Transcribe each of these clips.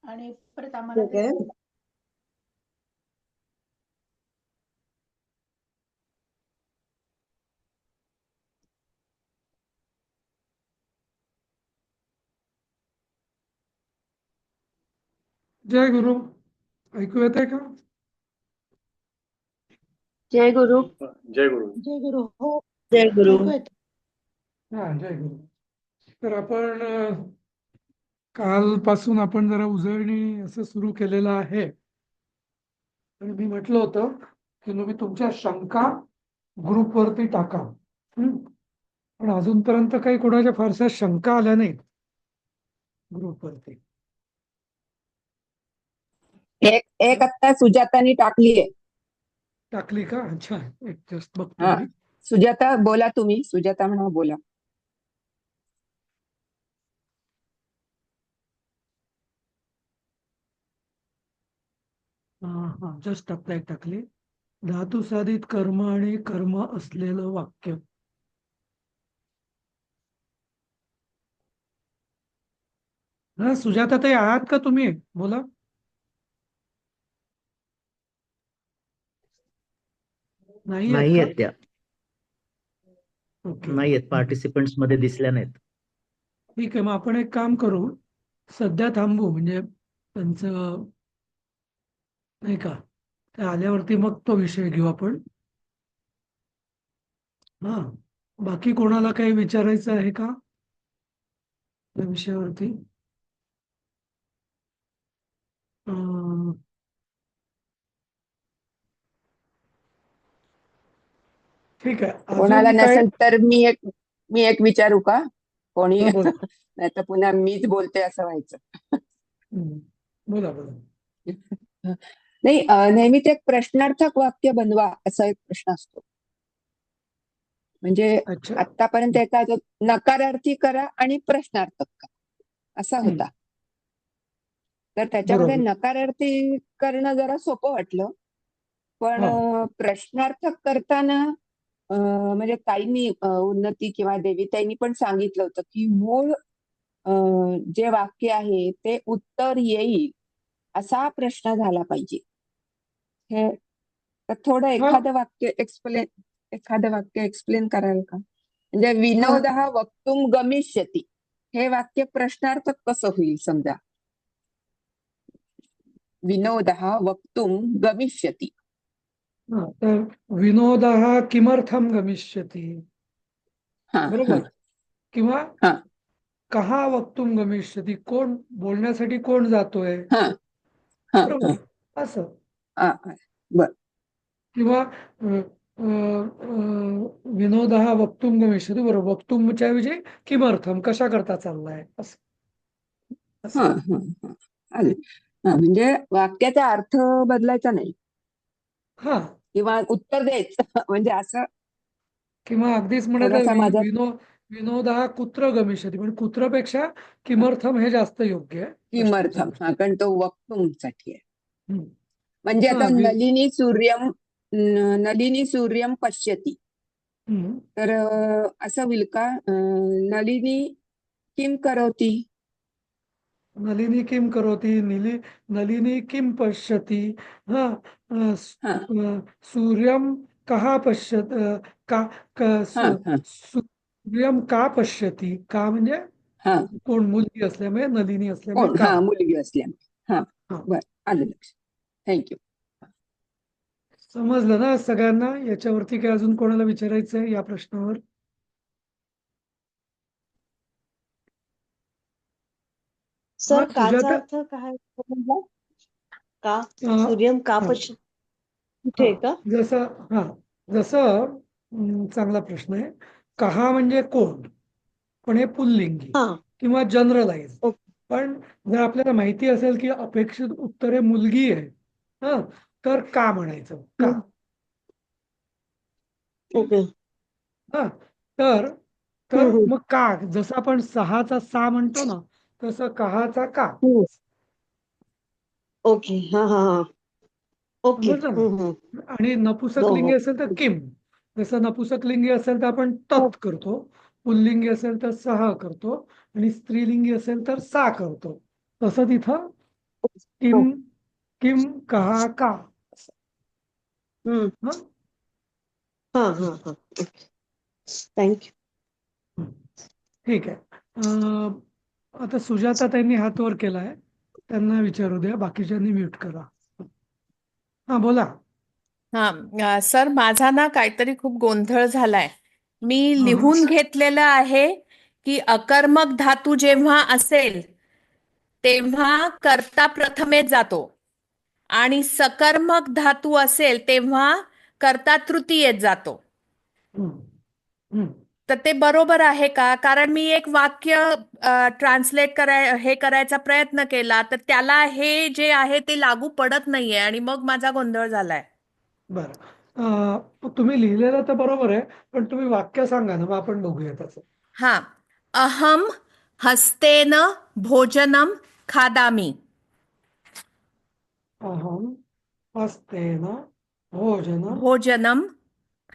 आणि परत आम्हाला जय गुरु ऐकू येते का? जय गुरु. जय गुरु. जय गुरु. हो, जय गुरु. ऐकू येतं. हा, जय गुरु. तर आपण कालपासून आपण जरा उजळणी असं सुरू केलेलं आहे. आणि मी म्हटलं होतं की तुम्ही तुमच्या शंका ग्रुपवरती टाका. पण अजूनपर्यंत काही कोणाच्या फारशा शंका आल्या नाहीत ग्रुपवरती. एक आता सुजातानी टाकलीये. टाकली का? अच्छा, एक जस्ट बघतो हा, मी. सुजाता बोला तुम्ही. सुजाता म्हणा, बोला. हा, जस्ट आता एक टाकली. धातू साधित कर्म आणि कर्म असलेलं वाक्य. हा, सुजाता ताई आहात का तुम्ही? बोला. नाही नाही आहेत आहेत त्या. का? ओके, नाही आहेत, पार्टिसिपंट्स मध्ये दिसल्या नाहीत. ठीक आहे. मग आपण एक काम करू, सध्या थांबू. म्हणजे त्यांचं नाही का, ते आल्यावरती मग तो विषय घेऊ आपण. हा, बाकी कोणाला काही विचारायचं आहे का त्या विषयावरती? अं, ठीक आहे. कोणाला अजून काय? नसेल तर मी एक विचारू का? कोणी हा, बोला. नाही तर पुन्हा मीच बोलते असं व्हायचं. बोला बोला. नाही, नेहमीच एक प्रश्नार्थक वाक्य बनवा असा एक प्रश्न असतो. म्हणजे अच्छा. आतापर्यंत एका नकारार्थी करा आणि प्रश्नार्थक करा असा होता. तर त्याच्यामध्ये बरोबर. नकारार्थी करणं जरा सोपं वाटलं. पण हा. प्रश्नार्थक करताना म्हणजे ताईंनी उन्नती किंवा देवीताईंनी पण सांगितलं होतं की मूळ जे वाक्य आहे ते उत्तर येईल असा प्रश्न झाला पाहिजे. हे तर थोडं एखादं वाक्य एक्सप्लेन कराल का? म्हणजे विनोद हा वक्तुम गमिष्यति हे वाक्य प्रश्नार्थक कसं होईल? समजा विनोद हा वक्तुम गमिष्यति. तर विनोदः किमर्थम गमिष्यति, बरोबर. किंवा कहा वक्तुम गमिष्यति, कोण बोलण्यासाठी कोण जातोय, बरोबर. असं. बर. किंवा विनोदः वक्तुम गमिष्यति, बरोबर. वक्तुमच्या ऐवजी किमर्थम, कशा करता चाललाय, असं. म्हणजे वाक्याचा अर्थ बदलायचा नाही हा, किंवा उत्तर द्यायचं म्हणजे असं. किंवा अगदीच थोडासा माझा विनोद हा कुत्र गमिष्यति, पण कुत्रपेक्षा किमर्थम हे जास्त योग्य आहे. किमर्थम, कारण तो वक्तुमसाठी आहे. हम्म. म्हणजे आता हा, नलिनी सूर्यम पश्यति, तर असं होईल का? नलिनी किम करोति. नलिनी किम करोति, नलिनी किम पश्यति. हा, सूर्यम कहा पश्यत, सूर्यम का पश्यति. का म्हणजे कोण, मुलगी असल्यामुळे, नलिनी असल्यामुळे का. मुलगी असल्यामुळे. बर, आलं लक्ष. थँक्यू. समजलं ना सगळ्यांना? याच्यावरती काय अजून कोणाला विचारायचं आहे या प्रश्नावर? सर, काचा अर्थ काय? का अं, सूर्यम का हा, पश्य कुठे आहे का? जसं चांगला प्रश्न आहे. कहा म्हणजे कोण, पण हे पुल्लिंगी हा. किंवा जनरलाइज. ओके. पण जर आपल्याला माहिती असेल की अपेक्षित उत्तर हे मुलगी आहे, हा, तर का म्हणायचं का. ओके. हा, तर तर हम्म, मग का, जसं आपण सहाचा सा म्हणतो ना, तसं कहाचा का. हम्म. ओके. हा हा हा. ओके. समजलं ना. आणि हो नपुसकलिंगी हो. असेल तर किम. जसं नपुसकलिंगी असेल तर आपण हो. तत् करतो, पुल्लिंगी असेल तर सह करतो, आणि स्त्रीलिंगी असेल तर सा करतो. तसं तिथं हो. किम, किम कहा का. हम्म. हं? हा हा हा. ओके. थँक्यू. ठीक आहे. आता सुजाता त्यांनी हात वर केलाय, त्यांना विचारू द्या, बाकीच्यांनी म्यूट करा. हा, बोला. सर माझा ना काहीतरी खूप गोंधळ झालाय. मी हा. लिहून घेतलेलं आहे की अकर्मक धातू जेव्हा असेल तेव्हा कर्ता प्रथमेत जातो आणि सकर्मक धातू असेल तेव्हा कर्ता तृतीयेत जातो. हम्म. हम्म. तर ते बरोबर आहे का? कारण मी एक वाक्य ट्रान्सलेट करायचा प्रयत्न केला तर त्याला हे जे आहे ते लागू पडत नाहीये आणि मग माझा गोंधळ झालाय. बरं, तुम्ही लिहिलेलं तर बरोबर आहे, पण तुम्ही वाक्य सांगा ना, मग आपण बघूया त्याचं. हा, अहम हस्तेन भोजनम खादामी. अहम हस्तेन भोजनम. भोजनम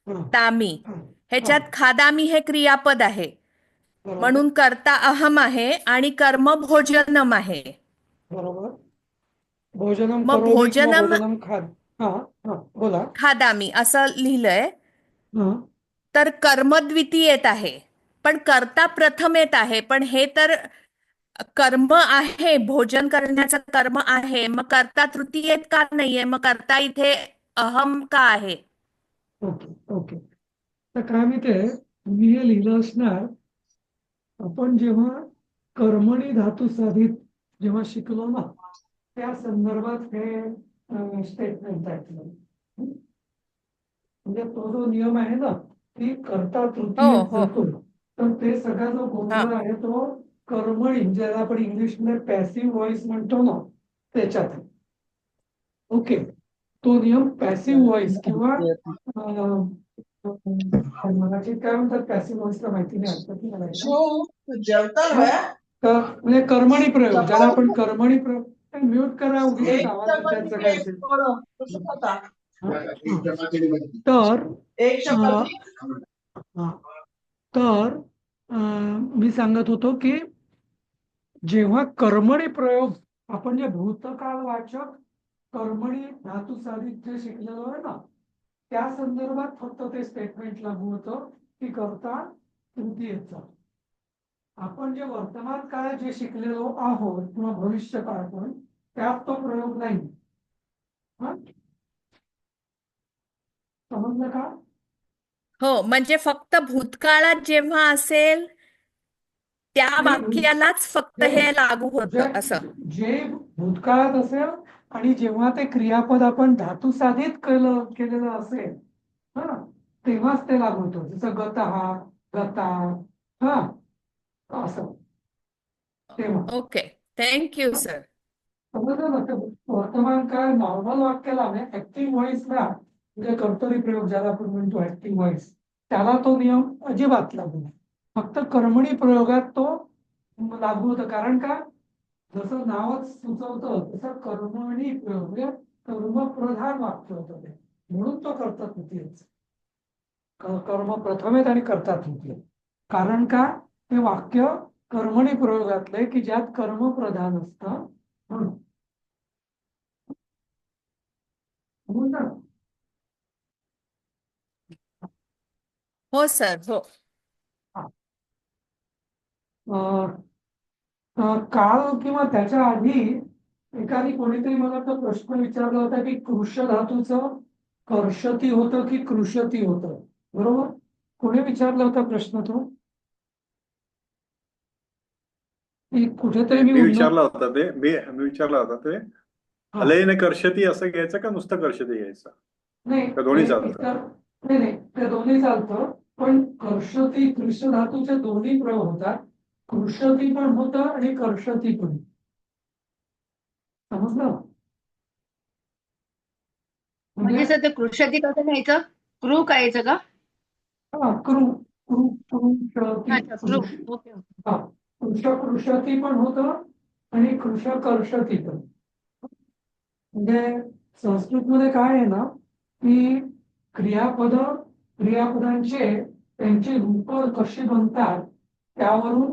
हा, दामी. हा, हा, ह्याच्यात खादामी हे क्रियापद आहे, बरोबर म्हणून कर्ता अहम आहे आणि कर्म भोजनम आहे. बरोबर. भोजनम मग करोमी किंवा भोजनम भोजनम खाद. हा, हा, बोला. खादामी असं लिहिलंय, हा, तर कर्म द्वितीयेत आहे पण कर्ता प्रथमेत आहे. पण हे तर कर्म आहे, भोजन करण्याचं कर्म आहे, मग कर्ता तृतीयेत का नाहीये? मग कर्ता इथे अहम का आहे? Okay okay. तर काय माहितीये, तुम्ही हे लिहिलं असणार, आपण जेव्हा कर्मणी धातू साधित जेव्हा शिकलो ना, त्या संदर्भात हे स्टेटमेंट आहे. म्हणजे तो जो नियम आहे ना, की कर्ता हो तृतीयेत हो. जातो, तर ते सगळा जो हा, गोंधळ आहे तो कर्मणी, ज्याला आपण इंग्लिशमध्ये पॅसिव्ह व्हॉइस म्हणतो ना, त्याच्यात आहे. ओके. तो नियम पॅसिव्ह व्हॉइस किंवा मराठीत काय म्हणतात पॅसिव्ह व्हॉइसला माहिती नाही, अर्थात मला आहे. तर म्हणजे कर्मणी प्रयोग, ज्याला आपण कर्मणी प्रयोग. म्यूट करा, उगीच आवाज त्यांचा काय असेल. तर हा, तर मी सांगत होतो की जेव्हा कर्मणी प्रयोग, आपण जे भूतकाळवाचक कर्मणी धातू साधित जे शिकलेलो आहे ना, त्या संदर्भात फक्त ते स्टेटमेंट लागू होतं की कर्ता तृतीयेचा. आपण जे वर्तमान काळात जे शिकलेलो आहोत किंवा भविष्य काळ पण, त्यात तो प्रयोग नाही. हा, समजलं का? हो, म्हणजे फक्त भूतकाळात जेव्हा असेल त्या वाक्यालाच फक्त जे हे लागू जे होतं असं. जे भूतकाळात असेल आणि जेव्हा ते क्रियापद आपण धातू साधित केलेलं असेल, हा, तेव्हाच ते लागू होतं. जसं गतहा, गता, हा, असं. तेव्हा ओके, थँक्यू सर. समजलं ना. तर वर्तमान काळ नॉर्मल वाक्याला म्हणजे ऍक्टिव्ह व्हॉइसला, म्हणजे कर्तरी प्रयोग ज्याला आपण म्हणतो ऍक्टिव्ह व्हॉइस, त्याला तो नियम अजिबात लागू नाही. फक्त कर्मणी प्रयोगात तो लागू होतं. कारण का, जसं नावच सुचवतं तसं कर्मणी प्रयोग म्हणजे कर्मप्रधान वाक्य होतं ते, म्हणून तो कर्ता तृतीयेच. कर्म प्रथमेत आणि कर्ता तृतीय. कारण का, ते वाक्य कर्मणी प्रयोगातले की ज्यात कर्म प्रधान असतं म्हणून. समजलं? हो सर, हो. काल किंवा त्याच्या आधी एकाने कोणीतरी मला तो प्रश्न विचारला होता की कृश धातूचं कर्षती होतं की कृशती होतं, बरोबर? कोणी विचारला होता प्रश्न तो? कुठेतरी मी मी विचारला होता ते. हा. अलेन कर्षती असं घ्यायचं का नुसतं कर्षती घ्यायचं? नाही का दोन्ही ते चालतं? नाही ते दोन्ही चालतं, पण कर्षती कृष्ण धातूचे दोन्ही प्रयोग होतात. कृषती पण होतं आणि कर्षती पण. समजलं? म्हणजे सर ते कृषती कसं घ्यायचं? क्रू करायचं का? हा, क्रू क्रू कृषती अच्छा क्रू. कृष ओके. हा, कृषती पण होतं आणि कर्षती पण. म्हणजे संस्कृतमध्ये काय आहे ना, की क्रियापदांचे त्यांची रूप कशी बनतात त्यावरून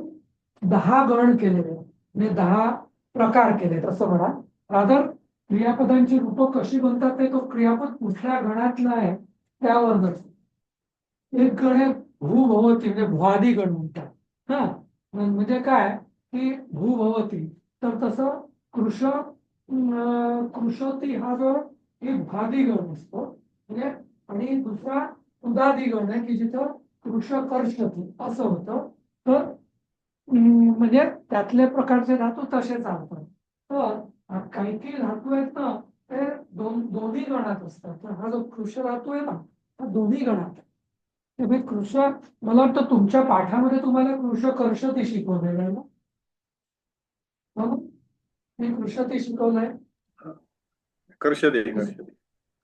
10 गण केलेले, म्हणजे 10 प्रकार केलेत असं म्हणा. रादर क्रियापदांची रूप कशी बनतात ते तो क्रियापद कुठल्या गणातला आहे त्यावर. एक गण आहे भूभवती, म्हणजे भुआदी गण म्हणतात. हा, म्हणजे काय की भूभवती, तर तसं कृषती हा जो एक भादी गण असतो, म्हणजे आणि दुसरा उदादी गण आहे की जिथं कृषकर्षती असं होतं. तर म्हणजे त्यातले प्रकारचे धातू तसे चालतात. तर काही काही धातू आहेत ना ते दोन्ही गणात असतात. तर हा जो कृष धातू आहे ना हा दोन्ही गणात आहे. त्यामुळे मला वाटतं तुमच्या पाठामध्ये तुम्हाला कृषकर्षती शिकवलेलं आहे ना? हो? मी कृषती शिकवलंय, कर्षती.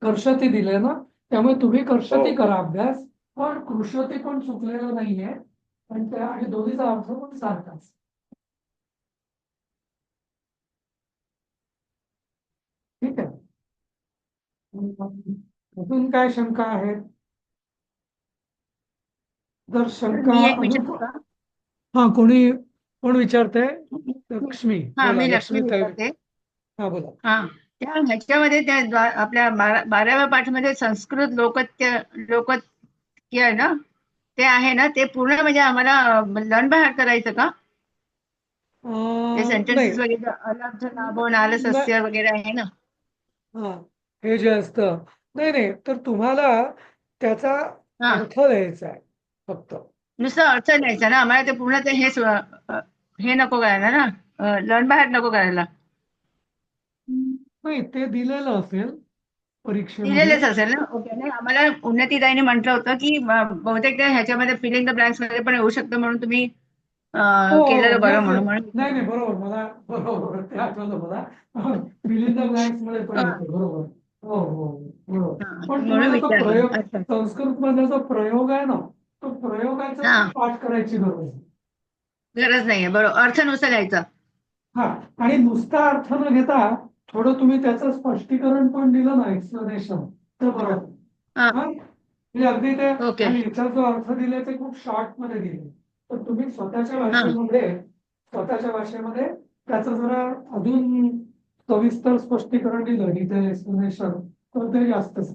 कर्षती दिले ना, त्यामुळे तुम्ही कर्षती हो. करा अभ्यास. पण कृषती पण चुकलेलं नाहीये, पण त्या आणि दोन्हीचा अर्थ पण सारखाच. ठीक आहे. अजून काय शंका आहेत? जर शंका मी एक अजून विचारू का? हा, कोण विचारते? लक्ष्मी हा, बोला. मी लक्ष्मी लक्ष्मी काय? विचारते. हा बोला. हा, त्या ह्याच्यामध्ये आपल्या 12व्या पाठामध्ये संस्कृत लोकत्य आहे ना, ते आहे ना, ते पूर्ण म्हणजे आम्हाला लर्न बाय हार्ट करायचं का? ते नाही सेंटेन्सेस वगैरे अलब्ध लाभो नाल सस्य वगैरे आहे ना. हा, हे जे असतं नाही तर तुम्हाला त्याचा हा, अर्थ द्यायचा आहे फक्त. नुसतं अर्थ द्यायचा ना आम्हाला, ते पूर्ण ते हे नको करायला ना, लर्न बाय हार्ट नको करायला. नाही, ते दिलेलं असेल परीक्षेमध्ये. दिलेलेच असेल ना. ओके. नाही, आम्हाला उन्नतीताईने म्हटलं होतं की बहुतेक ते ह्याच्यामध्ये फिल इन द ब्लँक्स मध्ये पण येऊ शकतं, म्हणून तुम्ही केलेलं बरं म्हणून नाही बरोबर, मला बरोबर ते आठवलं मला. फिल इन द ब्लँक्स मध्ये पण हा, येते, बरोबर. हो बरोबर. हा, पण म्हणून तुम्हाला तो विचारलं. प्रयोग, अच्छा. संस्कृत मधला जो प्रयोग आहे ना, तो प्रयोगाचा हा, पाठ करायची गरज आहे. गरज नाहीये. बरोबर, अर्थ नुसतं घ्यायचा. हा, आणि नुसता अर्थ न घेता थोडं तुम्ही त्याचं स्पष्टीकरण पण दिलं ना, एक्सप्लेनेशन, तर बरोबर. हा, हा, म्हणजे अगदी ते, ओके. आणि याचा जो अर्थ दिले ते खूप शॉर्ट मध्ये दिले. तर तुम्ही स्वतःच्या हा, भाषेमध्ये त्याचं जरा अजून सविस्तर स्पष्टीकरण दिलं, इथे एक्सप्लेनेशन, तर ते जास्तच.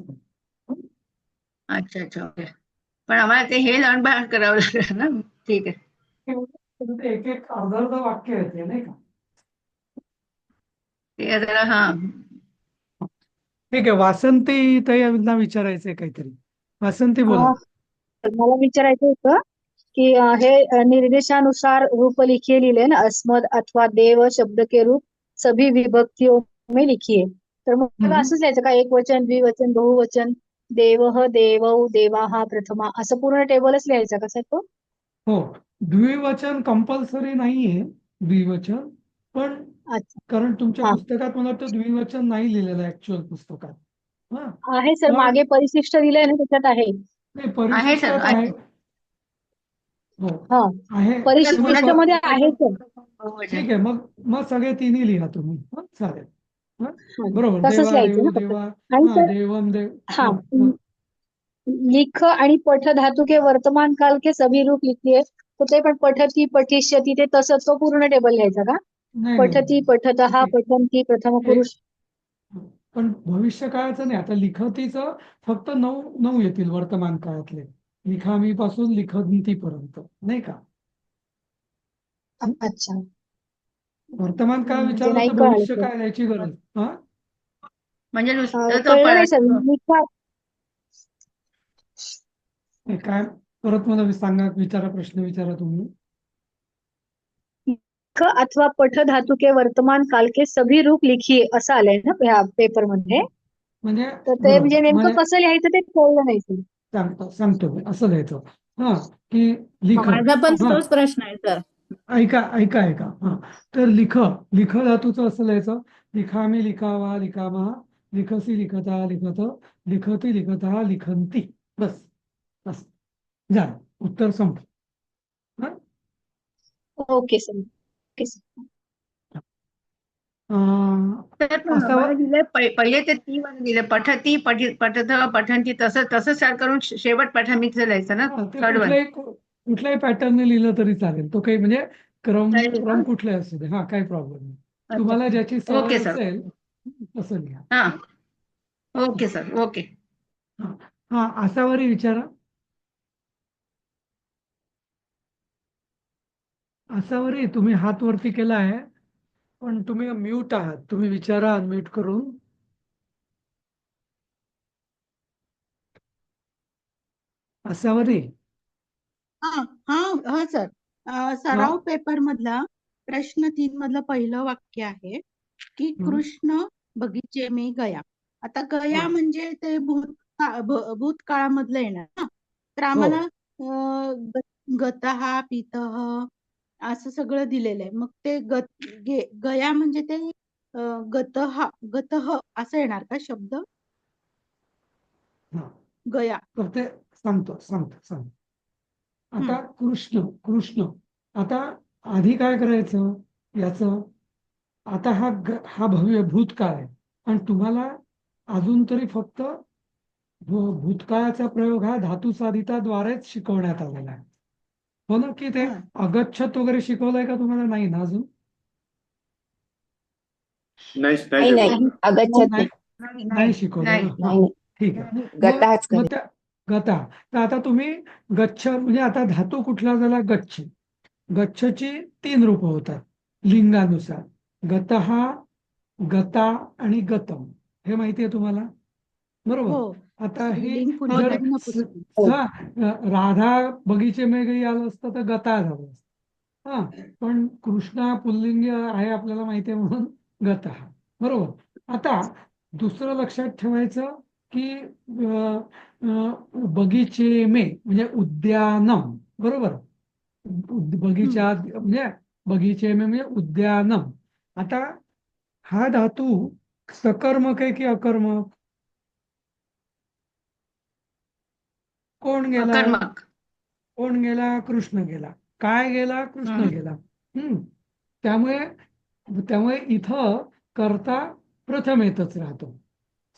अच्छा. ओके. पण आम्हाला ते हे लर्न बाय हार्ट करावं लागेल ना. ठीक आहे. एक अर्ध वाक्य येते नाही का? ते जरा हा. ठीक आहे. वासंती ताईंना विचारायचंय काहीतरी. वासंती बोला. मला विचारायचं होतं की हे निर्देशानुसार रूप लिखिए लिहिले ना, अस्मद अथवा देव शब्द के रूप सभी विभक्तियों में लिखिए. तर मग असंच लिहायचं का? एक वचन, द्विवचन, बहुवचन, देवः, देवौ, देवाः, प्रथमा, असं पूर्ण टेबलच लिहायचं का सर तो? हो, द्विवचन कंपल्सरी नाहीये, द्विवचन. पण अच्छा. कारण तुमच्या हा, पुस्तकात मला वाटतं द्विवचन नाही लिहिलेलं ऍक्च्युअल पुस्तकात. हा, आहे सर, पण मागे परिशिष्ट दिलंय ना, त्याच्यात आहे. नाही, आहे सर, परिशिष्टात आहे. हो, हा, आहे. परिशिष्टाच्या मध्ये आहे सर. ठीक आहे, मग सगळे तिन्ही लिहा तुम्ही. चालेल. हा, बरोबर. तसंच देवा लिहायचं देव ना फक्त. देवा. आणि हा, सर, देवम देव. हा, हा, मग लिख आणि पठ धातु के वर्तमान काल के सभी रूप लिखिए. तर ते पण पठती, पठिष्यती, ते तसंच तो पूर्ण टेबल लिहायचा का? पठती, नाही. पठतः, पठन्ति, प्रथम एक पुरुष. पण भविष्य काळाचं नाही. आता लिखतीचं फक्त 9 येतील वर्तमान काळातले. लिखामी पासून लिखंती पर्यंत, नाही का? अच्छा. वर्तमान काळ म्हणजे विचारलं नाही तर कळालं भविष्य सर. काळ याची गरज. हा, म्हणजे नुसतं तो कळलं नाही सर. लिखा. काय परत मला सांगा, विचारा, प्रश्न विचारा तुम्ही. अथवा पठ धातु के वर्तमान काल के सभी रूप लिखिए असं आलंय ना ह्या पेपर मध्ये. म्हणजे तर ते म्हणजे बरोबर नेमकं म्हणजे कसं लिहायचं ते कळलं नाही सर. सांगतो मी असं लिहायचं हा की लिख माझा पण हा तोच प्रश्न आहे सर. ऐका हा तर लिख धातूचं असं लिहायचं लिखामी लिखावा लिखामा लिखसी लिखता लिखत लिखती लिखता लिखंती बस बस झालं उत्तर संपलं हा ओके सर. Okay sir. तर असावं मला दिले पहिले ते ती वाले दिले पठती पठत पठंती तसं तसं स्टार्ट करून शेवट पठामीचं लिहायचं ना हा, ते थर्ड वन. कुठल्याही पॅटर्नने लिहिलं तरी चालेल तो काही म्हणजे क्रम चालेल का? कुठलाही असू दे हा काही प्रॉब्लेम नाही तुम्हाला अच्छा. ज्याची सवय ओके सर. असेल तसं लिहा हा ओके सर ओके. हा हा आसावरी विचारा आसावरी तुम्ही हात वरती केला आहे पण तुम्ही म्यूट आहात तुम्ही विचारा अनम्यूट करून आसावरी हा हा हा सर सराव पेपर मधला प्रश्न 3 मधलं पहिलं वाक्य आहे की हं. कृष्ण बगीचे में गया. आता गया हा. म्हणजे ते भूतकाळामधलं येणार ना. तर हो आम्हाला गतः पितः असं सगळं दिलेलं आहे. मग ते गया म्हणजे ते गतः असं येणार का शब्द हा गया. तर ते सांगतो आता हम्म. कृष्ण आता आधी काय करायचं याचं आता हा भव्य भूतकाळ आहे आणि तुम्हाला अजून तरी फक्त भूतकाळाचा प्रयोग हा धातुसाधिताद्वारेच शिकवण्यात आलेला आहे हो ना की ते हा. अगच्छत वगैरे शिकवलंय का तुम्हाला नाही ना अजून नाही नाही नाही शिकवलं. अगच्छत नाही नाही. नाही शिकवलं नाही. ना हा नाही ठीक आहे गताच मग करे. त्या गता तर आता तुम्ही गच्छ म्हणजे आता धातू कुठला झाला गच्छ गच्छची 3 रूप होतात लिंगानुसार गतहा गता आणि गतम हे माहिती आहे तुम्हाला बरोबर हो आता हे स्त्रीलिंग हो जर पुल्लिंग नपुंसकलिंग. हा राधा बगीचे में गई आलं असतं तर गता झालं असतं हा पण कृष्णा पुल्लिंग आहे आपल्याला माहिती आहे म्हणून गता बरोबर आता दुसरं लक्षात ठेवायचं की बगीचे में म्हणजे उद्यानम बरोबर बगीचा म्हणजे बगीचे में म्हणजे उद्यानम आता हा धातू सकर्मक आहे की अकर्मक कोण गेला अकर्मक. कोण गेला कृष्ण गेला काय गेला कृष्ण गेला त्यामुळे त्यामुळे इथं कर्ता प्रथम येतच राहतो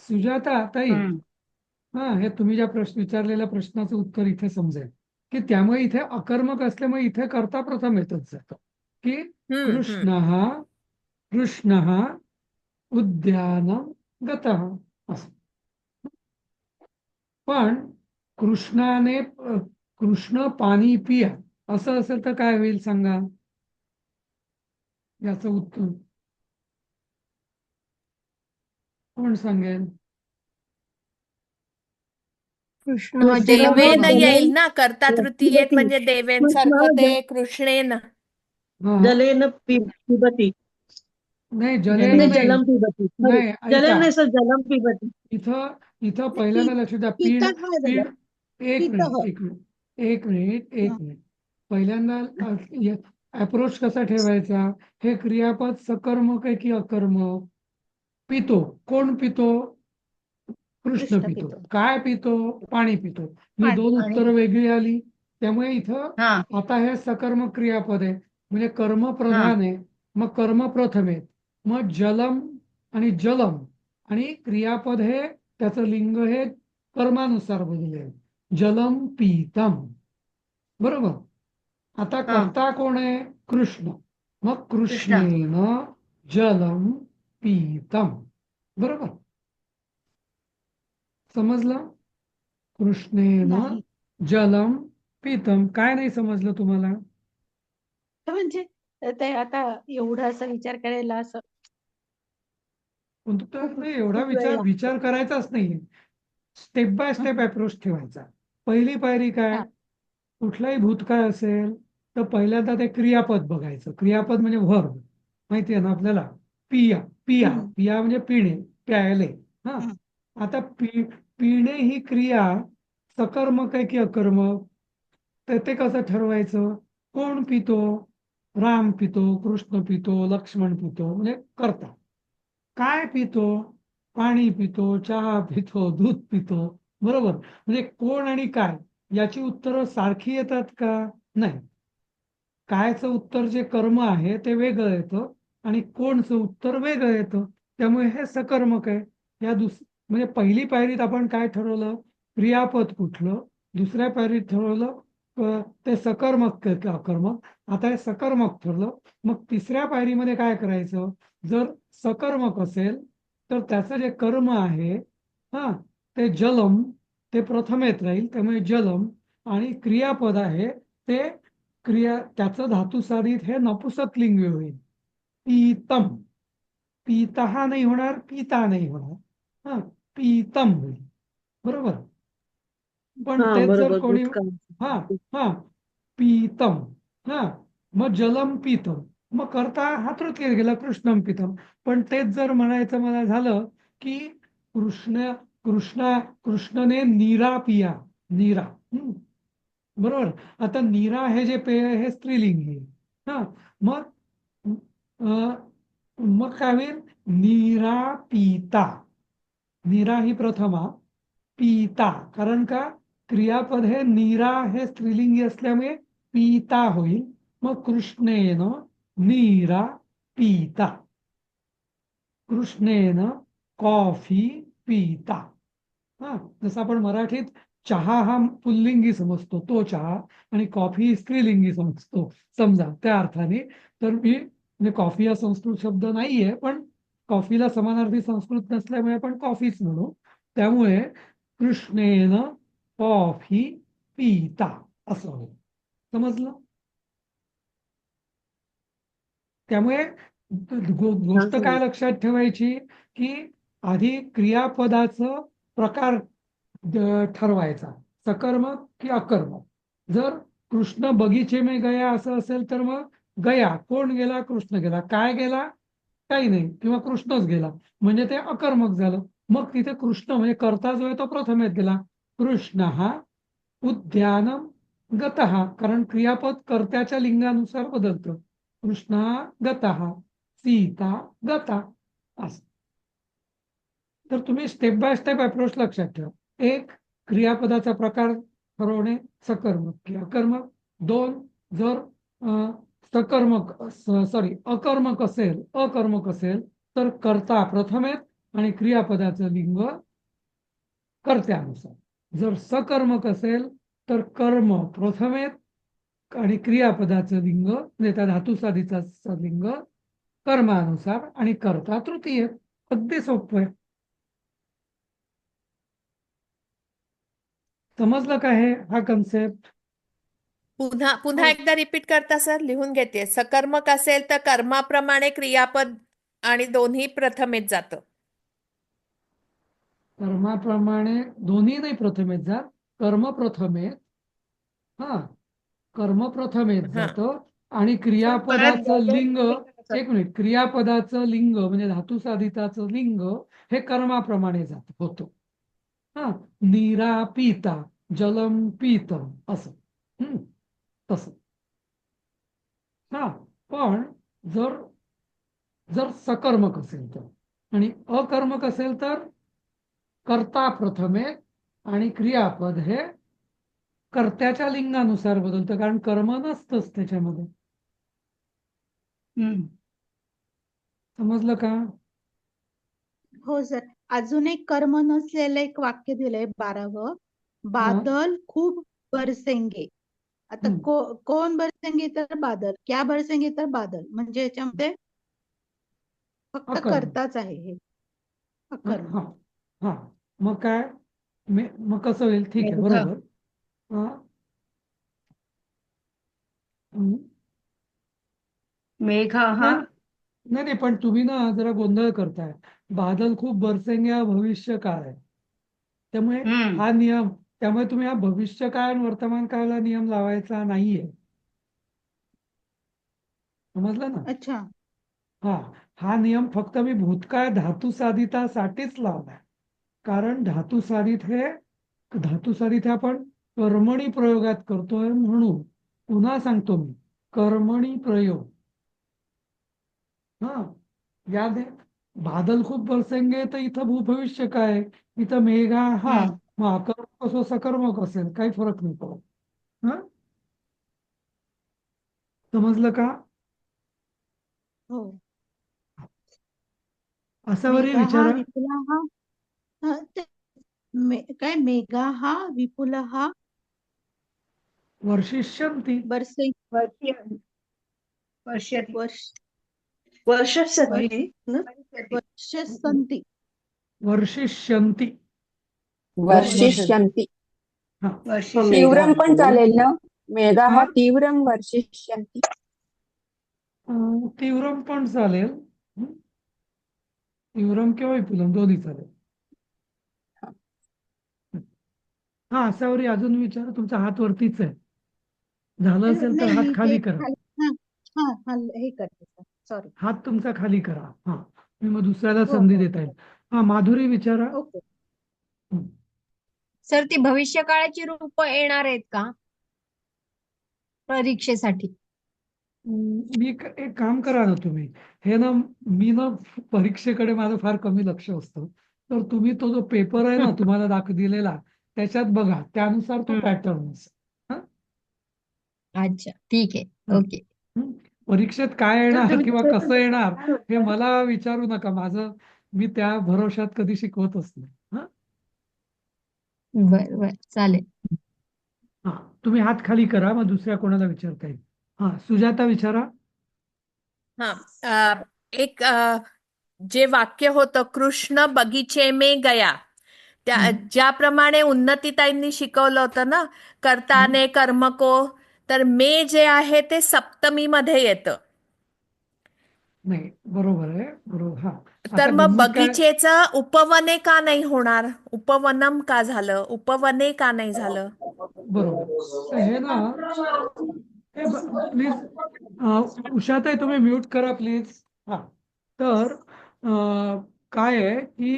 सुजाता ताई हम्म. हा हे तुम्ही ज्या विचारलेल्या प्रश्नाचं उत्तर इथे समजेल की त्यामुळे इथे अकर्मक असल्यामुळे इथे कर्ता प्रथम येतच जातो की कृष्ण उद्यान गत असं पण कृष्ण पाणी पिया असं असेल तर काय होईल सांगा याचं उत्तर कोण सांगेल मग देवेन कृष्ण येईल ना कर्ता तृतीयेत म्हणजे देवेन सारखं ते कृष्णेन. हा जलेन पिबती नाही जलेन जलेन नाही जलम पिबती नाही जलेन ऐका नाही सर जलम पिबती इथं पहिल्यांदा लक्ष द्या पितः झालं. एक पितः. मिनिट पहिल्यांदा अप्रोच कसा ठेवायचा हे क्रियापद सकर्मक आहे की अकर्मक पितो कोण पितो कृष्ण पितो काय पितो पाणी पितो मी दोन उत्तरं वेगळी आली त्यामुळे इथं हा आता हे सकर्मक क्रियापद आहे म्हणजे कर्म हा प्रधान आहे मग कर्म प्रथम आहे मग जलम आणि जलम आणि क्रियापद हे त्याचं लिंग हे कर्मानुसार बदलले जलम पीतम बरोबर आता हा कर्ता कोण आहे कृष्ण मग कृष्ण. कृष्णेन जलम पीतम बरोबर समजलं कृष्णेन नाही जलम पीतम काय नाही समजलं तुम्हाला म्हणजे ते आता एवढा असा विचार करायला असं पण तो खूप नाही एवढा खूप वेळ लागतो. विचार करायचाच नाहीये स्टेप बाय स्टेप अप्रोच ठेवायचा पहिली पायरी काय हा. कुठलाही भूतकाळ असेल तर पहिल्यांदा ते क्रियापद बघायचं. क्रियापद म्हणजे व्हर्ब, माहिती आहे ना आपल्याला. पिया, पिया, हम्म. पिया म्हणजे पिणे, प्यायले. हा, हम्म. आता पिणे ही क्रिया सकर्मक आहे की अकर्मक, तर ते कसं ठरवायचं? कोण पितो? राम पितो, कृष्ण पितो, लक्ष्मण पितो, म्हणजे करता. काय पितो? पाणी पितो, चहा पितो, दूध पितो. बरोबर, म्हणजे कोण आणि काय याची उत्तरं सारखी येतात का? नाही. कायचं उत्तर जे कर्म आहे ते वेगळं येतं आणि कोणचं उत्तर वेगळं येतं. त्यामुळे हे सकर्मक आहे. या म्हणजे पहिली पायरीत आपण काय ठरवलं? क्रियापद कुठलं. दुसऱ्या पायरीत ठरवलं ते सकर्मक का अकर्मक. आता हे सकर्मक ठरलं. मग तिसऱ्या पायरीमध्ये काय करायचं? जर सकर्मक असेल तर त्याचं जे कर्म आहे, हा, ते जलम, ते प्रथमेत राहील. त्यामुळे जलम. आणि क्रियापद आहे ते त्याचं धातुसाधित हे नपुसकलिंगी होईल. पीतम. पीता नाही होणार, पिता नाही होणार. हा, पीतम होईल. बरोबर. पण हा तेच जर बरोबर, कोणी, दूध हा हा, पीतम, हा, मग जलम पीतम, मग करता हा तृतीय गेला कृष्णम पीतम. पण तेच जर म्हणायचं मला झालं की कृष्णने नीरा पिया, नीरा. बरोबर. आता नीरा हे जे पेय आहे हे स्त्रीलिंगी आहे. हा, मग मग काय होईल? नीरा पिता. नीरा ही प्रथमा, पिता, कारण का क्रियापद हे नीरा हे स्त्रीलिंगी असल्यामुळे पिता होईल. मग कृष्णेन नीरा पिता. कृष्णेन कॉफी पिता. हा, जसं आपण मराठीत चहा हा पुल्लिंगी समजतो, तो चहा, आणि कॉफी स्त्रीलिंगी समजतो समजा, त्या अर्थाने. तर मी म्हणजे कॉफी हा संस्कृत शब्द नाहीये, पण कॉफीला समानार्थी संस्कृत नसल्यामुळे आपण कॉफीच म्हणू. त्यामुळे कृष्णेन कॉफी पिता असं होईल. समजलं? त्यामुळे गोष्ट काय लक्षात ठेवायची की आधी क्रियापदाचं प्रकार ठरवायचा, सकर्मक की अकर्मक. जर कृष्ण बगीचे में गया असं असेल तर मग गया, कोण गेला? कृष्ण गेला. काय गेला? काही नाही, किंवा कृष्णच गेला, म्हणजे ते अकर्मक झालं. मग तिथे कृष्ण म्हणजे कर्ता जो आहे तो प्रथमेत गेला. कृष्ण हा उद्यानम गतः, कारण क्रियापद कर्त्याच्या लिंगानुसार बदलतं. कृष्णा गतः, सीता गता, असं. तर तुम्ही स्टेप बाय स्टेप अप्रोच लक्षात ठेवा. एक, क्रियापदाचा प्रकार ठरवणे, सकर्मक की अकर्मक. दोन, जर अकर्मक असेल तर कर्ता प्रथमेत आणि क्रियापदाचं लिंग कर्त्यानुसार. जर सकर्मक असेल तर कर्म प्रथमेत आणि क्रियापदाचं लिंग म्हणजे त्या धातुसाधीचा लिंग कर्मानुसार आणि कर्ता तृतीय. अगदी सोपं आहे. समजलं का हे हा कन्सेप्ट? पुन्हा पुन्हा हो. एकदा रिपीट करता सर, लिहून घेते. सकर्मक असेल तर कर्माप्रमाणे क्रियापद आणि दोन्ही प्रथमेत जातं. कर्माप्रमाणे दोन्ही नाही प्रथमेत जात, कर्म प्रथमेत. हा, कर्म प्रथमेत हा. जातं आणि परत क्रियापदाचं लिंग, एक मिनिट, क्रियापदाचं लिंग म्हणजे धातुसाधिताचं लिंग हे कर्माप्रमाणे होतं. हा, नीरा पिता, जलम पीतम, असं. तसं. हा, पण जर जर सकर्मक असेल तर, आणि अकर्मक असेल तर कर्ता प्रथमे आणि क्रियापद हे कर्त्याच्या लिंगानुसार बदलतं, कारण कर्म नसतंच त्याच्यामध्ये. हम्म. समजलं का? हो सर. अजून एक कर्म नसलेलं एक वाक्य दिलंय 12व. बादल खूप बरसेंगे. आता कोण बरसेंगे तर बादल, क्या बरसेंगे तर बादल, म्हणजे याच्यामध्ये फक्त अकर्मक. कर्ताच आहे हे अकर्म. हा हा, मग काय मग कसं होईल? ठीक आहे, मेघ. बरोबर. हा, मेघ हा नाही नाही, पण तुम्ही ना जरा गोंधळ करताय. बादल खूप बरसेंगे हा भविष्य काळ आहे. त्यामुळे हम्म. त्यामुळे तुम्ही हा भविष्य काळ आणि वर्तमान काळाला नियम लावायचा नाहीये. समजलं ना? अच्छा. हा हा नियम फक्त मी भूतकाळ धातुसाधितासाठीच लावलाय. कारण धातुसाधित हे आपण कर्मणी प्रयोगात करतोय म्हणून पुन्हा सांगतो मी, कर्मणी प्रयोग. हा याद आहे, बादल खूप बरसेंगे तर इथं भूभविष्य काय, इथं मेघा हा हम्म. मग अकर्मक असो सकर्मक असेल काही फरक नाही पडत. हा समजलं का? हो. असावरही मेघा हा विचारा. विपुला हा काय मेघा हा विपुला हा वर्षिष्यन्ति. बरसे वर्षती वर्ष वर्षस्यति न? वर्षसंती. वर्षिष्यन्ति. वर्षिष्यन्ति. हा वर्षी मेघा तीव्रम पण विपुला. चालेल ना? मेघा हा? हा तीव्रम वर्षिष्यन्ति. तीव्रम पण चालेल. तीव्रम किंवा विपुलम दोन्ही चालेल. हा असावरी अजून विचार, तुमचा हात वरतीच आहे. झालं असेल तर नाही हात मी खाली हे करा. हा हा हा हे करते सर. सॉरी. हात तुमचा खाली करा. हा मी मग दुसऱ्याला हो संधी हो देता येईल. हा माधुरी विचारा. ओके. सर ती भविष्यकाळाची रूप येणार आहेत का परीक्षेसाठी? एक काम करा ना तुम्ही, हे ना मी ना परीक्षेकडे माझं फार कमी लक्ष असतं, तर तुम्ही तो जो पेपर आहे ना तुम्हाला दिलेला त्याच्यात बघा, त्यानुसार तो पॅटर्न असेल. अच्छा ठीक आहे. ओके. परीक्षेत काय येणार तुम्ही किंवा दुसरं कसं येणार काय हे होतं? मला विचारू नका. मी त्या भरोशात कधी शिकवतच नाही. हा बर बर चालेल. हा तुम्ही हात खाली करा, मग दुसऱ्या कोणाला विचारता येईल. हा सुजाता विचारा. हा एक जे वाक्य होतं, कृष्ण बगीचे में गया, त्या ज्याप्रमाणे उन्नतीताईंनी शिकवलं होतं ना, कर्ताने कर्म को, तर मे जे आहे ते सप्तमी मध्ये येतं. नाही बरोबर आहे, बरोबर. हा तर आता मग गंमत काय, बगीचेचं उपवने का नाही होणार? उपवनम का झालं? उपवने का नाही झालं? बरोबर. तर हे ना प्लीज उषाताई तुम्ही म्यूट करा प्लीज. हा तर काय आहे की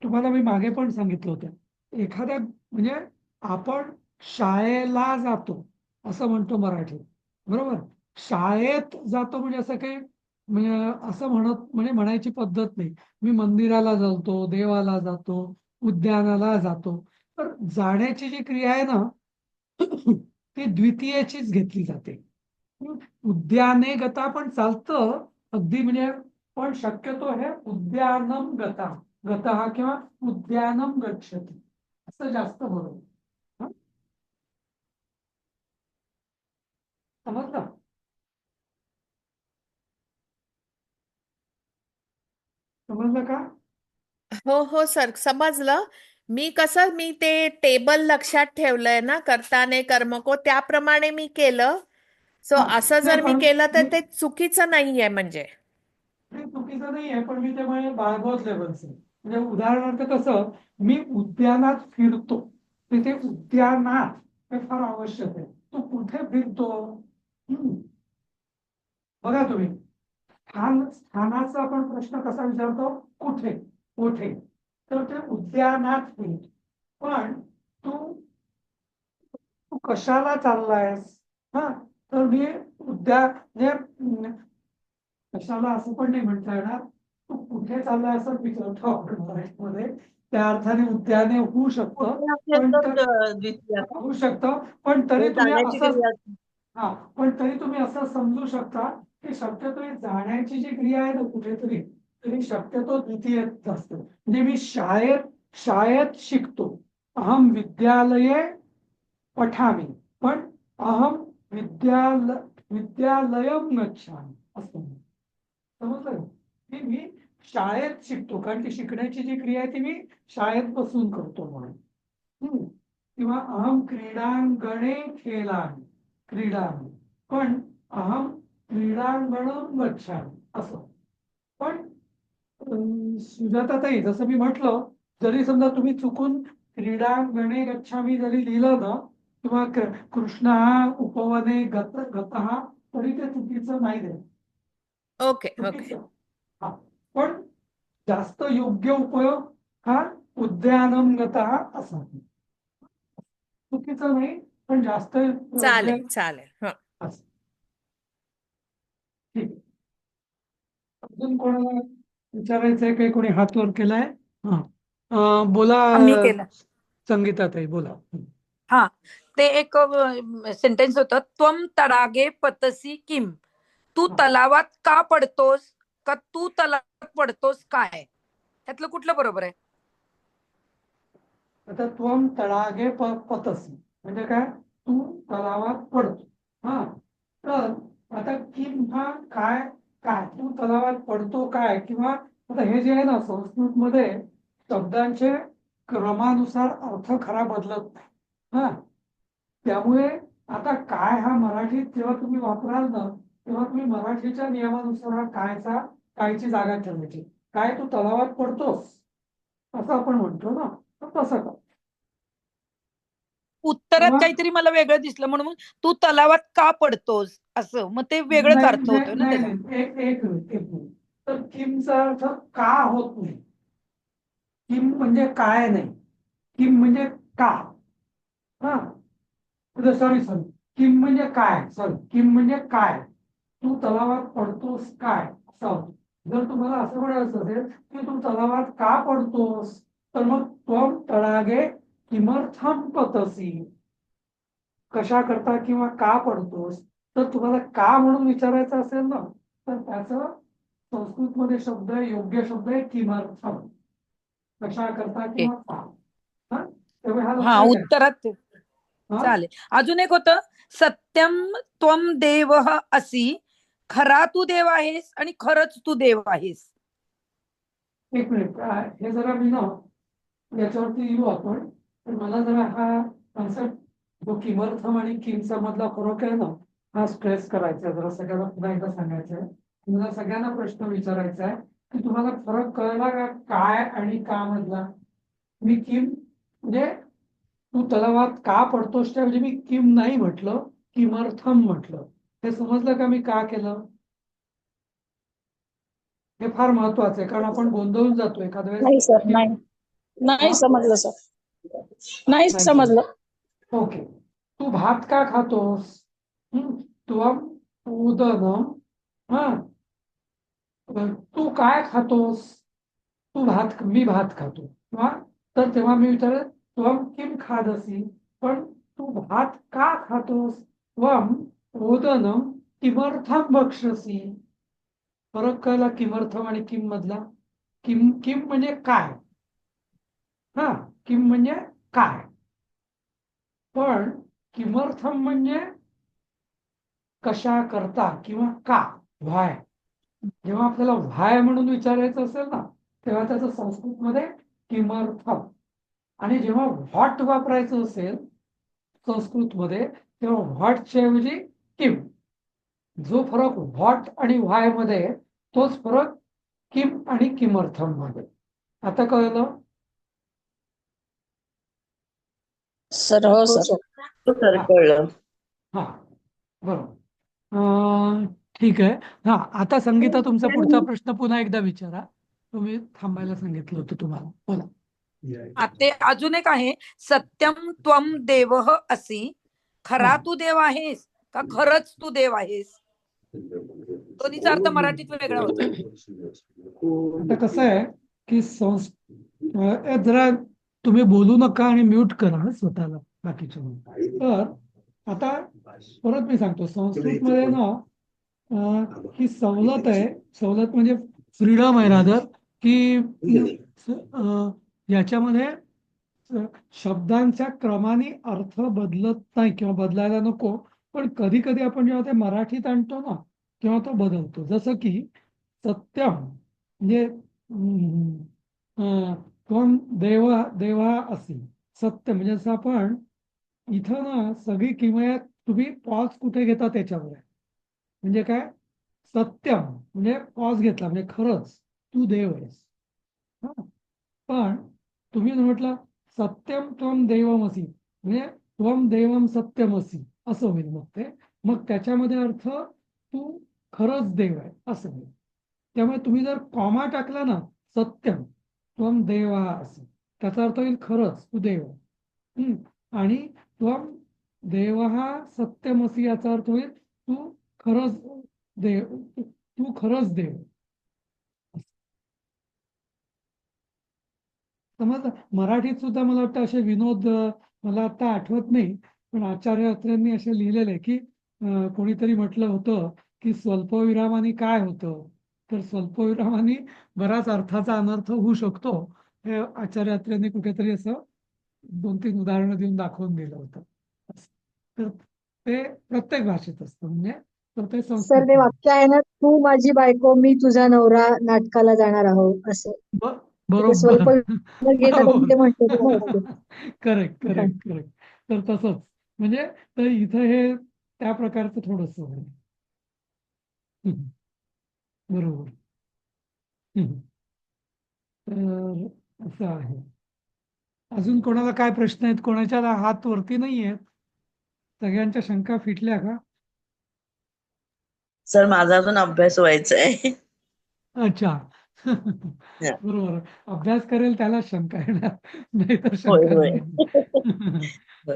तुम्हाला मी मागे पण सांगितलं होतं, एखाद्या म्हणजे आपण शाळेला जातो असं म्हणतो मराठीत, बरोबर. शाळेत जातो म्हणजे असं काही म्हणजे असं म्हणजे म्हणायची पद्धत नाही. मी मंदिराला जातो, देवाला जातो, उद्यानाला जातो. तर जाण्याची जी क्रिया आहे ना ती द्वितीयेचीच घेतली जाते. उद्याने गता पण चालतं अगदी, म्हणजे पण शक्यतो हे उद्यानम गता किंवा उद्यानम गच्छति असं जास्त बरोबर. हं? समजलं? समजलं का? हो हो सर, समजलं. मी ते टेबल लक्षात ठेवलंय ना, कर्ताने कर्म को, त्याप्रमाणे मी केलं. सो हा असं नाही जर मी पण केलं तर ते चुकीचं नाहीये म्हणजे. ते चुकीचं नाही आहे, पण मी ते म्हणजे बाळगत लेवलचं. म्हणजे उदाहरणार्थ कसं, मी उद्यानात फिरतो, तिथे उद्यानात हे फार आवश्यक आहे. तू कुठे फिरतो? बघा तुम्ही, स्थानाचा आपण प्रश्न कसा विचारतो, कुठे कोठे, तर ते उद्यानात फिरतो. पण तू तू कशाला चाललायस? हा तर मी म्हणजे कशाला असं पण नाही म्हणता येणार. तू कुठे चाललाय असं विचारतो आपण मराठीमध्ये, त्या अर्थाने उद्याने होऊ शकतं, कुठे पण असेल तर द्वितीय का? होऊ शकतं, पण तरी हे तुम्ही जाण्याची असं क्रिया असते. हा पण तरी तुम्ही असं समजू शकता की शक्यतो ही जाण्याची जी क्रिया आहे ना कुठेतरी, तरी शक्यतो द्वितीय असते. म्हणजे मी शाळेत शिकतो, अहम विद्यालये पठामी, पण अहम विद्यालयम गच्छामि असं. समजलं की मी शाळेत शिकतो, कारण ती शिकण्याची जी क्रिया आहे ती मी शाळेत बसून करतो म्हणून. किंवा अहम क्रीडांगणे खेळामी, पण अहम क्रीडांगणम गच्छामि असं. पण सुजाताताई, जसं मी म्हटलं, जरी समजा तुम्ही चुकून क्रीडांगणे गच्छामि जरी लिहिलं ना, किंवा कृष्ण उपवने गतः तरी ते चुकीचं नाही द्यायचं. ओके ओके चुकीचं हा, पण जास्त योग्य उपयोग हा उद्यानं गतः असा. चुकीचं नाही, पण जास्त योग्य चालेल चालेल हं. असं. ठीक आहे. अजून कोणाला विचारायचंय काही? कोणी हात वर केलाय? हा बोला. मी केलं. संगीताताई बोला. हा, ते एक सेंटेन्स होतं, त्वम तडागे पतसी किम, तू हा. तलावात का पडतोस, का तू तलावात पडतोस काय, ह्यातलं कुठलं बरोबर आहे? आता त्वम तडागे पतसी म्हणजे काय? तू तलावात पडतो. हा, तर आता किम हा काय? काय तू तलावात पडतो काय? किंवा आता हे जे आहे ना, संस्कृत मध्ये शब्दांचे क्रमानुसार अर्थ खरा बदलत नाही. हा, त्यामुळे आता काय हा मराठीत जेव्हा तुम्ही वापराल ना, तेव्हा तुम्ही मराठीच्या नियमानुसार हा कायचा कायची जागा ठेवायची. काय तू तलावात पडतोस असं आपण म्हणतो ना, तर तसं का. उत्तरात तेव्हा काहीतरी मला वेगळं दिसलं म्हणून तू तलावात का पडतोस असं, मग ते वेगळंच नाही अर्थ होतोय ना नाही त्याला. नाही, एक मिनिट एक मिनिट. तर किमचा अर्थ का होत नाही. किम म्हणजे काय नाही, किम म्हणजे का. हा, सॉरी किम म्हणजे काय, सॉरी किम म्हणजे काय, तू तलावात पडतोस काय असं होतं. जर तुम्हाला असं म्हणायचं असेल की तू तलावात का पडतोस, तर मग त्वम तडागे किमर्थम पतसी, कशा करता किंवा का पडतोस. तर तुम्हाला का म्हणून विचारायचं असेल ना, तर त्याचं संस्कृतमध्ये शब्द आहे, योग्य शब्द आहे किमर्थम, कशा करता किंवा का. हा, त्यामुळे हा हा, लक्षात घ्या. उत्तरात हा, चालेल. अजून एक होतं, सत्यम त्वम देव असी, खरा तू देव आहेस आणि खरंच तू देव आहेस. एक मिनिट. हे जरा मी ना याच्यावरती येऊ आपण, पण मला जरा हा कॉन्सेप्ट जो किमर्थम आणि किमचा मधला फरक आहे ना, हा स्ट्रेस करायचा आहे. जरा सगळ्यांना पुन्हा एकदा सांगायचं आहे. मला सगळ्यांना प्रश्न विचारायचा आहे की तुम्हाला फरक कळला का काय आणि का मधला. मी किम म्हणजे तू तलावात का पडतोस त्याऐवजी मी किम नाही म्हटलं, किमर्थम म्हटलं. हे समजलं का मी का केलं. हे फार महत्वाचं आहे, कारण आपण गोंधळून जातो एखाद्या नाही वेळेस. सर, नाही नाही हा? समजलं सर, नाही नाही समजलं. ओके. तू भात का खातोस. त्वम उदनम. हा, तू काय खातोस. तू भात, मी भात खातो. हा, तर तेव्हा मी विचार त्वम किम खादसी, पण तू भात का खातोस. त्वम ओदनम किमर्थम भक्षसी. फरक कळला किमर्थम आणि किम मधला. किम किम म्हणजे काय. हा, किम म्हणजे काय, पण किमर्थम म्हणजे कशा करता किंवा का, व्हाय. जेव्हा आपल्याला व्हाय म्हणून विचारायचं असेल ना, तेव्हा त्याचं संस्कृतमध्ये किमर्थम. आणि जेव्हा व्हॉट वापरायचं असेल संस्कृतमध्ये, तेव्हा व्हॉटच्या ऐवजी किम. जो फरक व्हॉट आणि व्हाय मध्ये आहे, तोच फरक किम आणि किमर्थम मध्ये. आता कळलं. सर हो सर. सर हा कळलं. हा, बरोबर. ठीक आहे. हा, आता संगीता तुमचा पुढचा प्रश्न पुन्हा एकदा विचारा. तुम्ही थांबायला सांगितलं होतं तुम्हाला. बोला. ते अजून एक आहे, सत्यम त्वम देव असी, खरा तू देव आहेस का खरंच तू देव आहेस. दोन्हीचा अर्थ मराठीत वेगळा होतो. आता कसं आहे की जरा तुम्ही बोलू नका आणि म्यूट करा स्वतःला बाकीच्या. तर आता परत मी सांगतो, संस्कृत मध्ये ना ही सवलत आहे. सवलत म्हणजे फ्रीडम आहे रादर, की याच्यामध्ये शब्दांच्या क्रमाने अर्थ बदलत नाही किंवा बदलायला नको. पण कधी कधी आपण जेव्हा ते मराठीत आणतो ना, तेव्हा तो बदलतो. जसं की सत्यम म्हणजे कोण देवा देवा असी, सत्य म्हणजे असं आपण इथं ना सगळी किमयात तुम्ही पॉज कुठे घेता त्याच्यावर आहे. म्हणजे काय, सत्यम म्हणजे पॉज घेतला म्हणजे खरंच तू देव आहेस. पण तुम्ही म्हटलं सत्यम त्वम देवमसी म्हणजे त्वम देवम सत्यमसी असं होईल. मग ते मग त्याच्यामध्ये अर्थ तू खरंच देव आहे असं नाही. त्यामुळे तुम्ही जर कॉमा टाकला ना, सत्यम त्वम देवा असं, त्याचा अर्थ होईल खरंच तू देव आहे. आणि त्वम देव सत्यमसी याचा अर्थ होईल तू खरंच देव, तू खरंच देव. समजलं. मराठीत सुद्धा मला वाटतं असे विनोद मला आता आठवत नाही, पण आचार्य अत्र्यांनी असे लिहिलेले की कोणीतरी म्हटलं होतं की स्वल्पविरामाने काय होतं, तर स्वल्पविरामाने बराच अर्थाचा अनर्थ होऊ शकतो. हे आचार्य अत्र्यांनी कुठेतरी असं 2-3 उदाहरणं देऊन दाखवून दिलं होतं. तर ते प्रत्येक भाषेत असतं, म्हणजे तर ते सर ते संस्कृत वाक्य आहे ना, तू माझी बायको मी तुझा नवरा नाटकाला जाणार आहोत असं. ते स्वल्प बरोबर न घेता कोणी ते म्हणतो ते म्हणतो. Correct correct correct. तर तसंच म्हणजे तर इथं हे त्या प्रकारचं थोडस आहे. बरोबर. तर असं आहे. अजून कोणाला काय प्रश्न आहेत? कोणाच्या हात वरती नाही आहेत? सगळ्यांच्या शंका फिटल्या का? सर माझा अजून अभ्यास व्हायचा आहे. अच्छा. बरोबर. अभ्यास करेल त्याला शंका येणार, नाही तर होय शंका होय. नाही.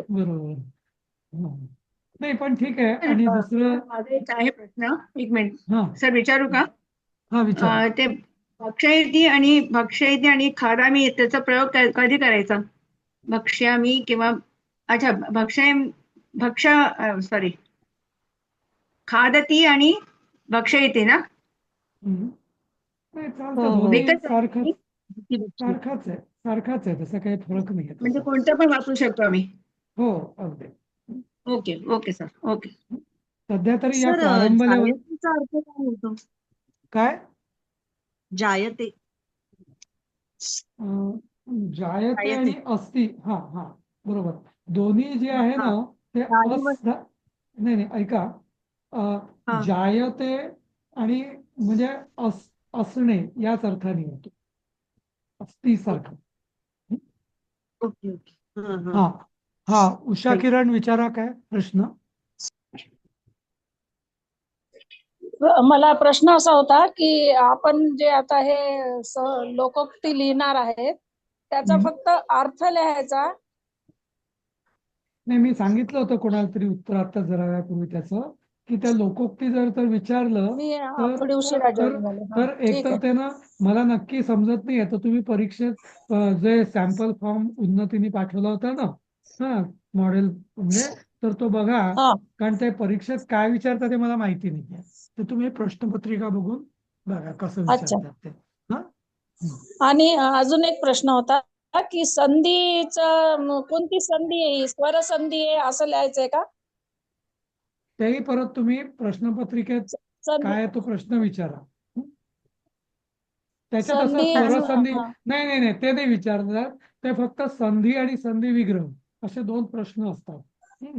बरोबर. नाही पण ठीक आहे. आणि दुसरं माझा एक आहे प्रश्न, एक मिनिट हा सर विचारू का? हा विचार. ते भक्ष्येती आणि खादामी त्याचा प्रयोग कधी करायचा? भक्ष्यामी किंवा अच्छा सॉरी खादती आणि भक्ष्येती ना? नाही हो, चालतं, हो. दोन्ही एकच आहे सारखंच की? सारखाच आहे, तसं काही फरक नाही आहे म्हणजे तसा. कोणतं पण वापरू शकतो आम्ही? हो अगदी. Okay okay sir, okay. सध्या तरी या सर प्रारंभ लेवल जायतेचा अर्थ काय होतो? काय जायते. जायते जायते. आणि अस्ति, हा हा बरोबर. दोन्ही जे आहे हा. ना ते जाई व- नाही नाही ऐका, हा. जायते आणि म्हणजे असणे याच अर्थाने येतो, अस्ति सारखं. Okay okay. हा हा. हा हा. Usha Thank you. किरण विचारा काय प्रश्न? मला प्रश्न असा होता की आपण जे आता हे लोकोक्ती लिहिणार आहेत त्याचा फक्त अर्थ लिहायचा? नाही, मी सांगितलं होतं कोणाला तरी उत्तर आता जरा वेळापूर्वी त्याचं, की त्या लोकोक्ती जर विचारलं मी थोडी तर उशिरा तर जॉईन झाले. तर एक ठीक तर आहे. ते ना मला नक्की समजत नाही, तर तुम्ही परीक्षेत जे सॅम्पल फॉर्म उन्नतीने पाठवला होता ना, हा मॉडेल म्हणजे, तर तो बघा, हा. कारण ते परीक्षेत काय विचारतात ते मला माहिती नाही. तर तुम्ही प्रश्नपत्रिका बघून बघा कसं अच्छा. विचारतात ते. हा. आणि अजून एक प्रश्न होता की संधीच कोणती संधी आहे, स्वर संधी आहे असं लिहायचंय का? तेही परत तुम्ही प्रश्नपत्रिकेत संधी काय तो प्रश्न विचारा. त्याच्यात असं संधी स्वरसंधी हा. नाही नाही नाही, ते नाही विचारणार. ते फक्त संधी आणि संधी विग्रह असे 2 प्रश्न असतात. की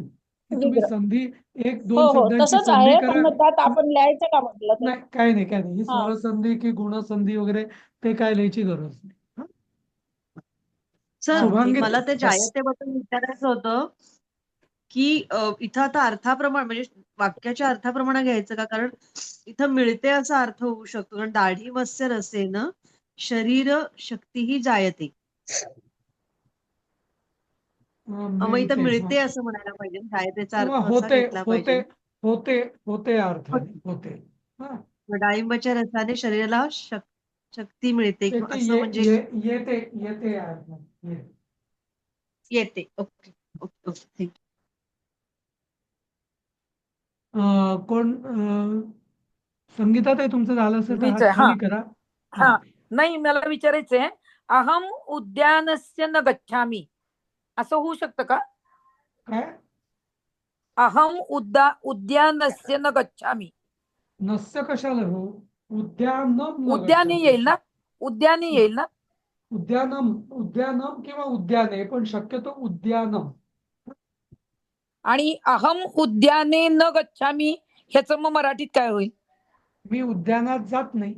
तुम्ही विग्रह. संधी हो 1-2 हो शब्दांची तसंच संधी आहे, करा. पण मग त्यात आपण लिहायचं का म्हटलं तर? नाही काही नाही काही नाही, ही हा. स्वरसंधी की गुणसंधी वगैरे ते काय लिहायची गरज नाही. हा? सर शुभांगी मला ते बस. जायतेबद्दल विचारायचं होतं की इथं आता अर्थाप्रमाणे म्हणजे वाक्याच्या अर्थाप्रमाणे घ्यायचं का? कारण इथं मिळते असा अर्थ होऊ शकतो, कारण दाढी मत्स्य रसेन शरीर शक्ती ही जायते. मग इथं मिळते असं म्हणायला पाहिजे, जायतेचा किंवा अर्थ असा होते घेतला होते पाहिजे. होते होते अर्थाने होते. हा. मग डाळिंबाच्या रसाने शरीराला शक्ती मिळते किंवा येते असं म्हणजे येते येते अर्थाने येते. येते. Okay okay okay. थँक्यू. कोण संगीता ताई, तुमचं झालं असेल तर हात हा खाली करा. हा. नाही, मला विचारायचंय, अहम उद्यानस्य न गच्छामी असं होऊ शकतं का? काय? अहम उद्यानस्य न गच्छामी. नस्य कशाला हो? उद्यानम न उद्याने गच्छामि. येईल ना? उद्याने येईल ना? उद्यानम किंवा उद्याने, पण शक्यतो उद्यानम. आणि अहम उद्याने न गच्छामी ह्याचं मग मराठीत काय होईल? मी उद्यानात जात नाही.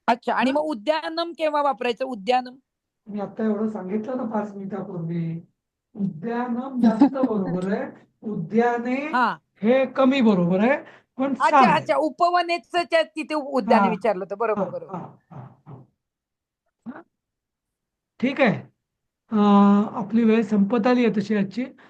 अच्छा. आणि मग उद्यानम केव्हा वापरायचं? उद्यानम मी आता एवढं सांगितलं ना 5 मिनिटापूर्वी. उद्यानम जास्त बरोबर आहे. उद्याने हा हे कमी बरोबर आहे, पण अच्छा चालेल. अच्छा, उपवनेचं तिथे उद्यान हा, विचारलं होतं, बरोबर हा, बरोबर. हा, हा, हा. ठीक आहे. आपली वेळ संपत आली आहे तशी आजची.